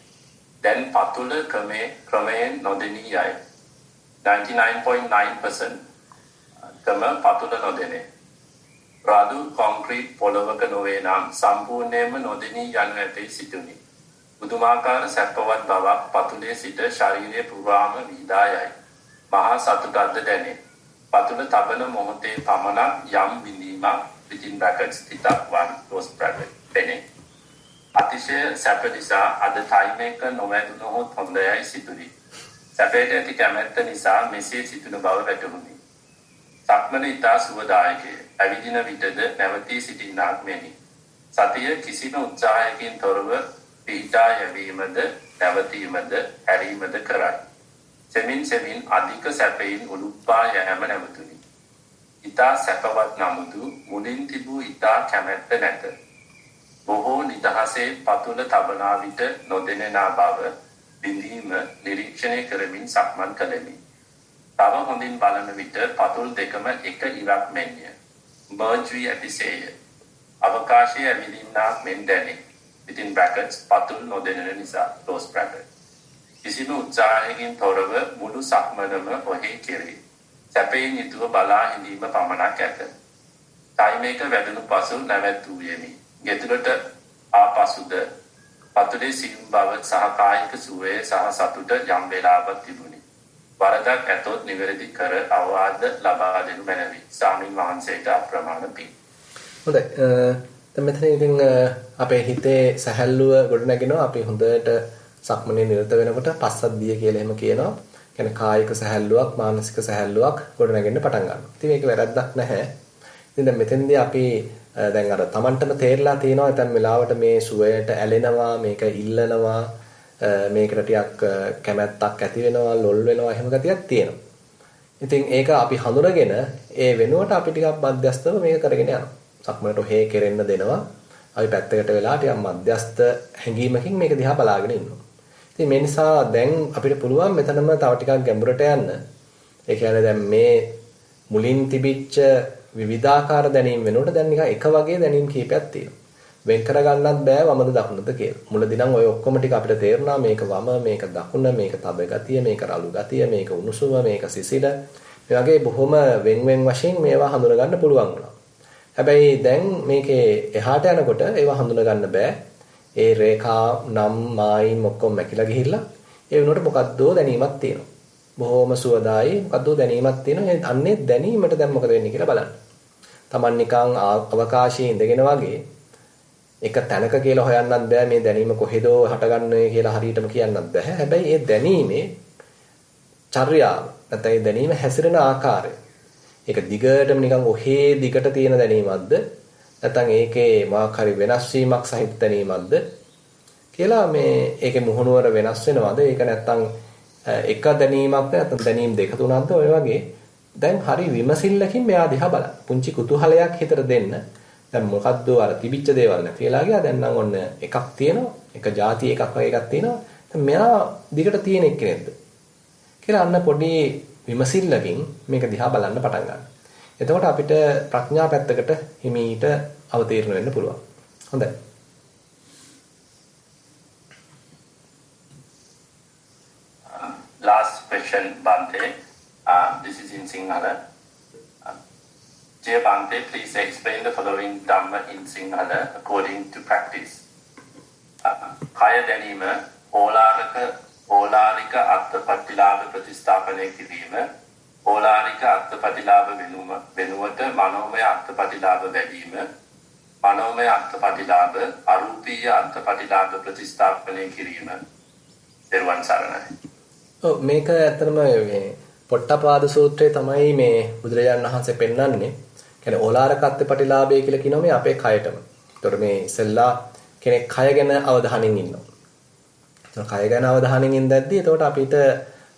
දැන් පතුල ක්‍රමයෙන් නොදෙනී යයි. 99.9% තම පතුල නොදෙනේ. රාදු කොන්ක්‍රීට් පොළවක නොවේ නම් සම්පූර්ණයෙන්ම නොදෙනී යනු ඇතැයි සිතුනි. පුදුමාකාර සැපවත් බවක් පතුලේ සිට ශරීරයේ පුරාම විහිදා යයි. මහා සතුටක්ද දැනේ. පතුල තබන මොහොතේ පමණක් යම් විඳීමක් within brackets තිතක් 1 close bracket දැනේ. අතිශය සැප නිසා අද ටයිම් එක නොවැදුනොත් හොඳයයි සිතුනි. සැපයට ඇති කැමැත්ත නිසා මෙසේ සිතුන බව වැටහුණි. සක්මන ඉතා සුවදායකය. ඇවිදින විටද නැවතී සිටින්නාක් මෙනි. සතිය කිසිම උත්සාහයකින් තොරව පිහිටා යැවීමද නැවතීමද හැරීමද කරයි. සෙමින් අධික සැපයින් උළුප්පා යෑම නැවතුනි. ඉතා සැපවත් නමුදු මුලින් තිබූ ඉතා කැමැත්ත නැත. බොහෝ නිදහසේ පතුල තබනා විට නොදෙනෙනා බව විඳීම නිරීක්ෂණය කරමින් සක්මන් කළෙමි. තව හොඳින් බලන විට පතුල් දෙකම එක ඉරක් මෙන්ය. මර්ජ් වී ඇතිසේය. අවකාශයේ ඇවිදින්නාක් මෙන් දැනේ. within brackets පතුල් නොදෙනෙන නිසා close bracket. කිසිම උත්සාහයකින් තොරව මුළු සක්මනම ඔහේ කෙරේ. සැපයෙන් යුතුව බලා හිඳීම පමණක් ඇත. ටයිම් එක වැඩුණු පසු නැවැත්වූයෙමි. ගෙතුළට ආපසුද පතුලේ සියුම් බව සහ කායික සුවය සහ සතුට යම් වේලාවක් තිබුණි. වරදක් ඇතොත් නිවැරදි කර අවවාද ලබා දෙනු මැනවි. ස්වාමීන් වහන්සේට අප්‍රමාණ පිං. හොඳයි. දැන් මෙතන ඉතින් අපේ හිතේ සැහැල්ලුව ගොඩනගෙනවා. අපි හොඳට සක්මනේ නිරත වෙනකොට පස්සද්ධිය කියලා එහෙම කියනවා. කියන්නේ කායික සැහැල්ලුවක්, මානසික සැහැල්ලුවක් ගොඩනගෙන්න පටන් ගන්නවා. ඉතින් මේක වැරද්දක් නැහැ. ඉතින් දැන් මෙතෙන්දී අපි දැන් අර Tamanටම තේරලා තියෙනවා දැන් වෙලාවට මේ සුවයට ඇලෙනවා, මේක ඉල්ලනවා, මේකට ටිකක් කැමැත්තක් ඇති වෙනවා, ලොල් වෙනවා, එහෙම ගතියක් තියෙනවා. ඉතින් ඒක අපි හඳුනගෙන ඒ වෙනුවට අපි ටිකක් මධ්‍යස්තව මේක කරගෙන යනවා. සක්මනට හේ කෙරෙන්න දෙනවා. අපි පැත්තකට වෙලා ටිකක් මධ්‍යස්ත හැඟීමකින් මේක දිහා බලාගෙන ඉන්නවා. ඉතින් මේ නිසා දැන් අපිට පුළුවන් මෙතනම තව ටිකක් ගැඹුරට යන්න. ඒ කියන්නේ දැන් මේ මුලින් තිබිච්ච විවිධාකාර දැනීම් වෙනකොට දැන් නිකන් එක වගේ දැනීම් කීපයක් තියෙනවා. වෙන් කරගන්නත් බෑ වමද දකුණද කියලා. මුලදී නම් ඔය ඔක්කොම ටික අපිට තේරුණා මේක වම, මේක දකුණ, මේක තබ ගතිය, මේක රළු ගතිය, මේක උණුසුම, මේක සිසිල. මේ වගේ බොහොම වෙන් වශයෙන් මේවා හඳුනගන්න පුළුවන් වුණා. හැබැයි දැන් මේකේ එහාට යනකොට ඒවා හඳුනගන්න බෑ. ඒ රේඛා නම් මායිම් ඔක්කොම මැකිලා ගිහිල්ලා ඒ වෙනකොට මොකද්දෝ දැනීමක් තියෙනවා. බොහොම සුවදායි මොකද්දෝ දැනීමක් තියෙනවා. අන්නේ දැනීමට දැන් මොකද වෙන්නේ කියලා බලන්න. Taman නිකන් අවකාශයේ ඉඳගෙන වගේ එක තැනක කියලා හොයන්නත් බෑ මේ දැනීම කොහෙදෝ හටගන්නේ කියලා හරියටම කියන්නත් බෑ. හැබැයි ඒ දැනීමේ චර්යාව නැත්නම් ඒ දැනීම හැසිරෙන ආකාරය ඒක දිගටම නිකන් ඔහේ දිගට තියෙන දැනීමක්ද නැත්නම් ඒකේ මොකක් හරි වෙනස් වීමක් සහිත දැනීමක්ද කියලා මේ ඒකේ මුහුණුවර වෙනස් වෙනවද ඒක නැත්නම් එක දැනීමක්ද නැත්නම් දැනීම් දෙක තුනක්ද ඔය වගේ දැන් හරි විමසිල්ලකින් මෙයා දිහා බලන්න. පුංචි කුතුහලයක් හිතට දෙන්න. දැන් මොකද්ද අර තිබිච්ච දේවල් නැති වෙලා ගියා. දැන් නම් ඔන්න එකක් තියෙනවා. එක ಜಾති එකක් වගේ එකක් තියෙනවා. දැන් මෙයා දිගට තියෙන එක්කෙනෙක්ද කියලා අන්න පොඩි විමසිල්ලකින් මේක දිහා බලන්න පටන් ගන්නවා. එතකොට අපිට ප්‍රඥා පැත්තකට හිමීට අවතීර්ණ වෙන්න පුළුවන්. හොඳයි. Last question, Bante. This is in Sinhala. Dear Bante, please explain the following Dhamma in Sinhala according to practice. Kaya danima, ඕලාරික අත්පටිලාභ ප්‍රතිස්ථාපනය කිරීම ඕලාරික අත්පටිලාභ වෙනුවට මනෝමය අත්පටිලාභ වැඩිම මනෝමය අත්පටිලාභ අරූපීය අත්පටිලාභ ප්‍රතිස්ථාපනය කිරීම දරුවන් සරණයි. ඔව් මේක ඇත්තටම මේ පොට්ටපාද සූත්‍රයේ තමයි මේ බුදුරජාණන් වහන්සේ පෙන්වන්නේ. කියන්නේ ඕලාරික අත්පටිලාභය කියලා කියනවා මේ අපේ කයටම. ඒතකොට මේ ඉස්සෙල්ලා කෙනෙක් කය ගැන අවධානයෙන් ඉන්නවා. කය ගැන අවධානයෙන් ඉඳද්දී එතකොට අපිට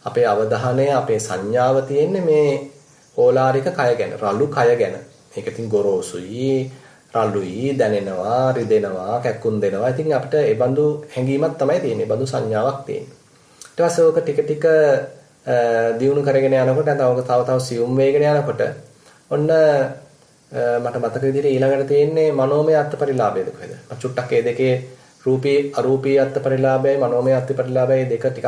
අපේ අවධානය අපේ සංඥාව තියෙන්නේ මේ ඕලාරික කය ගැන රළු කය ගැන. මේක ඉතින් ගොරෝසුයි රළුයි දැනෙනවා රිදෙනවා කැක්කුම් දෙනවා. ඉතින් අපිට ඒ බඳු හැඟීමක් තමයි තියෙන්නේ. ඒ බඳු සංඥාවක් තියෙන්නේ. ඊට පස්සේ ඕක ටික ටික දියුණු කරගෙන යනකොට තව සියුම් වේගෙන යනකොට ඔන්න මට මතක විදිහට ඊළඟට තියෙන්නේ මනෝමය අත්පරිලාභයද කොහෙද? චුට්ටක් ඒ දෙකේ රූපී අරූපී අත්පරිලාභයයි මනෝමය අත්පරිලාභයයි දෙක ටිකක්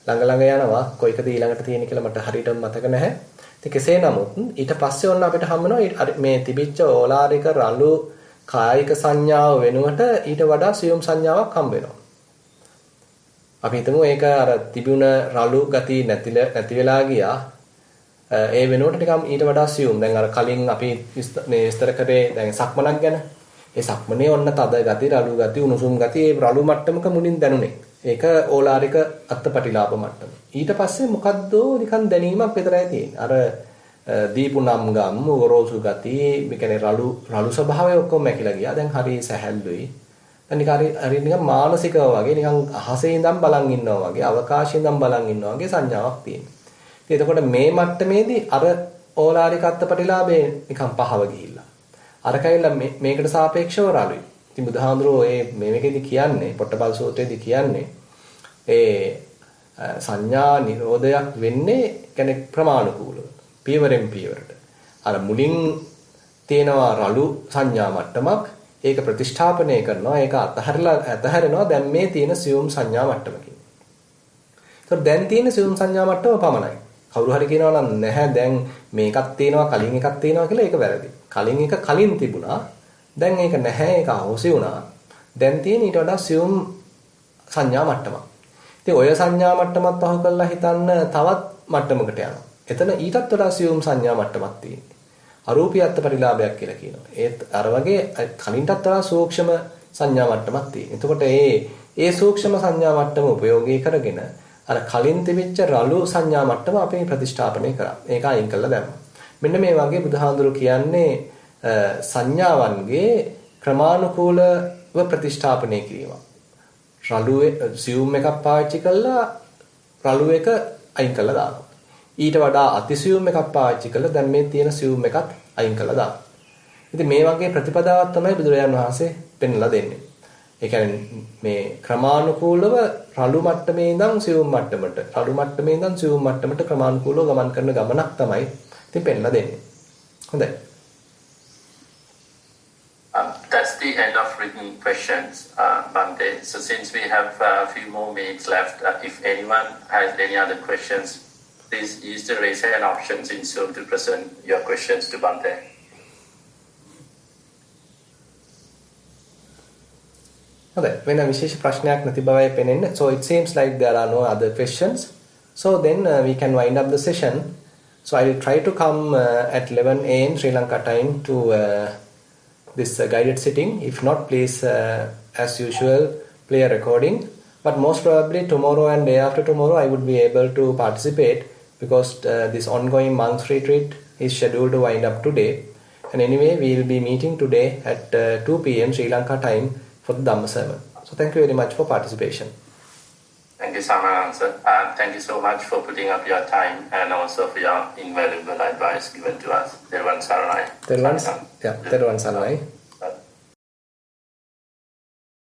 ළඟ යනවා. කොයිකද ඊළඟට තියෙන්නේ කියලා මට හරියටම මතක නැහැ. ඉතින් කෙසේ නමුත් ඊට පස්සේ ඔන්න අපිට හම් වෙනවා මේ තිබිච්ච ඕලාරික රළු කායික සංඥාව වෙනුවට ඊට වඩා සියුම් සංඥාවක් හම්බ වෙනවා. අපි හිතමු ඒක අර තිබුණ රළු ගතිය නැති වෙලා ගියා. ඒ වෙනුවට ටිකක් ඊට වඩා සියුම්. දැන් අර කලින් අපි මේ විස්තර කරේ දැන් සක්මනක් ගැන. ඒ සක්මනේ ඔන්න තද ගති, රළු ගති, උණුසුම් ගති ඒ රළු මට්ටමක මුලින් දැනුනේ. ඒක ඕලාරික අත්පටිලාභ මට්ටම. ඊට පස්සේ මොකද්ද නිකන් දැනීමක් විතරයි තියෙන්නේ. අර දීපු නම් ගම්, ගොරෝසු ගති, මේ කියන්නේ රළු ස්වභාවය ඔක්කොම මැකිලා ගියා. දැන් හරි සැහැල්ලුයි. දැන් නිකන් හරි නිකන් මානසිකව වගේ නිකන් අහසේ ඉඳන් බලන් ඉන්නවා වගේ, අවකාශයේ ඉඳන් බලන් ඉන්නවා වගේ සංඥාවක් තියෙනවා. ඉතින් එතකොට මේ මට්ටමේදී අර ඕලාරික අත්පටිලාභේ නිකන් පහව ගිහිල්ලා. අර කයිලා මේකට සාපේක්ෂව රළුයි. ඉතින් බුදුහාඳුරෝ මේකෙදි කියන්නේ පොට්ටපාද සූත්‍රයේදී කියන්නේ සංඥා නිරෝධයක් වෙන්නේ කියන්නේ ප්‍රමාණිකූලව. පියවරෙන් පියවරට. අර මුලින් තියෙනවා රළු සංඥා මට්ටමක් ඒක ප්‍රතිෂ්ඨාපනය කරනවා ඒක අතහැරෙනවා දැන් මේ තියෙන සියුම් සංඥා මට්ටමකින්. ඒතකොට දැන් තියෙන සියුම් සංඥා මට්ටම පමණයි. කවුරු හරි කියනවා නම් නැහැ දැන් මේකක් තියෙනවා කලින් එකක් තියෙනවා කියලා ඒක වැරදි. කලින් එක කලින් තිබුණා. දැන් ඒක නැහැ ඒක අහෝසි වුණා. දැන් තියෙන ඊට වඩා සියුම් සංඥා මට්ටමක්. ඉතින් ඔය සංඥා මට්ටමත් අහු කරලා හිතන්න තවත් මට්ටමකට යනවා. එතන ඊටත් වඩා සියුම් සංඥා මට්ටමක් තියෙනවා. අරූපී අත්පරිලාභයක් කියලා කියනවා. ඒත් අර වගේ කලින්ටත් වඩා සූක්ෂම සංඥා මට්ටමක් තියෙනවා. එතකොට ඒ සූක්ෂම සංඥා මට්ටම උපයෝගී කරගෙන අර කලින් තිබිච්ච රළු සංඥා මට්ටම අපි ප්‍රතිෂ්ඨාපනය කරා. ඒක අයින් කළා දැම්මා. මෙන්න මේ වගේ බුදුහාඳුරු කියන්නේ සංඥාවන්ගේ ක්‍රමානුකූලව ප්‍රතිෂ්ඨාපනය කිරීම. රළු සියුම් එකක් පාවිච්චි කළා රළු එක අයින් කළා දානවා. ඊට වඩා අතිසියුම් එකක් පාවිච්චි කළා දැන් මේ තියෙන සියුම් එකත් අයින් කළා දානවා. ඉතින් මේ වගේ ප්‍රතිපදාවක් තමයි බුදුරජාණන් වහන්සේ පෙන්වලා දෙන්නේ. ඒ කියන්නේ මේ ක්‍රමානුකූලව රළු මට්ටමේ ඉඳන් සියුම් මට්ටමට රළු මට්ටමේ ඉඳන් සියුම් මට්ටමට ක්‍රමානුකූලව ගමන් කරන ගමනක් තමයි ඉතින් පෙන්වලා දෙන්නේ. හොඳයි. That's the end of written questions, Bante. So since we have a few more minutes left, if anyone has any other questions, please use the raise hand options in Zoom to present your questions to Bante. Okay, වෙන විශේෂ ප්‍රශ්නයක් නැති බවයි පෙනෙන්නේ. So it seems like there are no other questions. So then we can wind up the session. So I will try to come at 11 a.m. Sri Lanka time to this guided sitting. If not, please, as usual, play a recording. But most probably tomorrow and day after tomorrow, I would be able to participate because this ongoing month retreat is scheduled to wind up today. And anyway, we will be meeting today at 2 p.m. Sri Lanka time for the Dhamma sermon. So thank you very much for participation. Thank you, Samanansa. Thank you so much for putting up your time and also for your invaluable advice given to us. Thero Saranai. Thero Saranai.